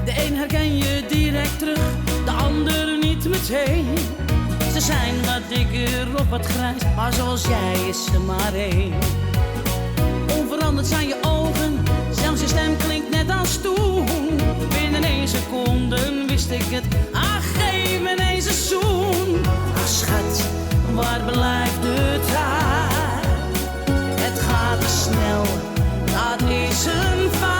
De een herken je direct terug, de ander niet meteen. Ze zijn wat dikker of wat grijs, maar zoals jij is er maar één. Onveranderd zijn je ogen, zelfs je stem klinkt net als toen. Binnen 1 seconde wist ik het, ach geef me eens een zoen. Ach schat, waar blijft de tijd? Het gaat te snel, dat is een feit.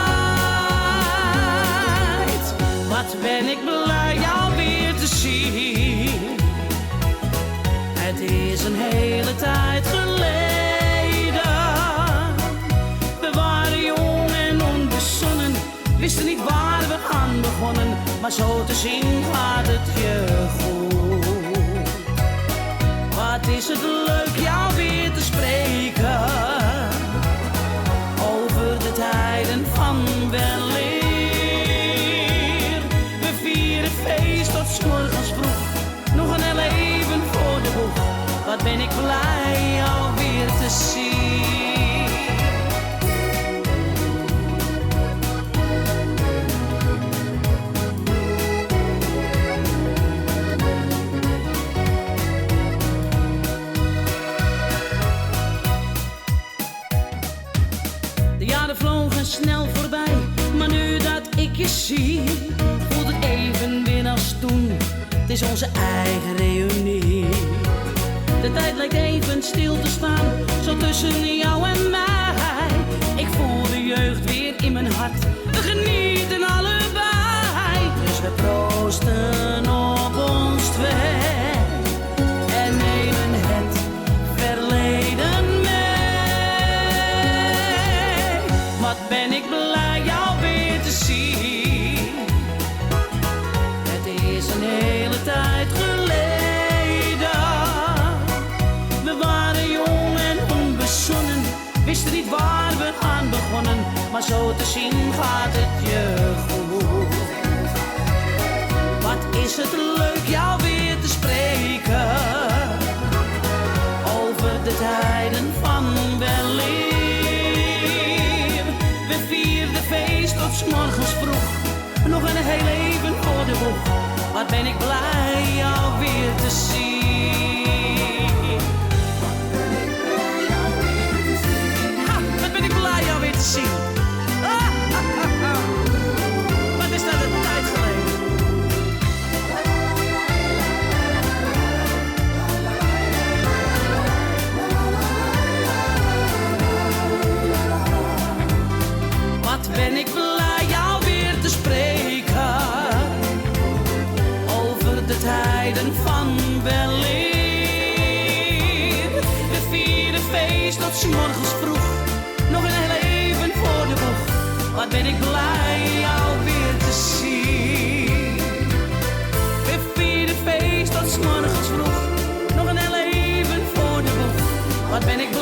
Wat ben ik blij jou weer te zien. Het is een hele tijd geleden. We waren jong en onbezonnen, wisten niet waar we aan begonnen. Maar zo te zien gaat het je goed. Wat is het leuk jou weer te spreken over de tijden van weleer. We vieren feest tot 's morgens vroeg, nog een heel even voor de boeg. Wat ben ik blij jou weer te zien. De jaren vlogen snel voorbij, maar nu dat ik je zie, voelt het even weer als toen. Het is onze eigen reunie. De tijd lijkt even stil te staan, zo tussen jou en mij. Ik voel de jeugd weer in mijn hart, we genieten allebei. Dus we proosten op ons twee en nemen het verleden mee. Wat ben ik blij jou weer te zien. Het is een hele tijd geleden. We waren jong en onbezonnen, wisten niet waar we aan begonnen. Maar zo te zien gaat het je goed. Wat is het leuk jou weer te spreken over de tijden van weleer. We vierden feest tot 's morgens vroeg, nog een heel even voor de boeg. Wat ben ik blij jou weer te zien. Ha, wat ben ik blij jou weer te zien. Wat is dat een tijd geleden. Wat ben ik blij jou weer te spreken over de tijden van weleer. We vieren feest tot 's morgens vroeg, nog een heel even voor de boeg. Wat ben ik blij jou weer te zien. We vieren feest tot 's morgens vroeg, nog een heel even voor de boeg. Wat ben ik blij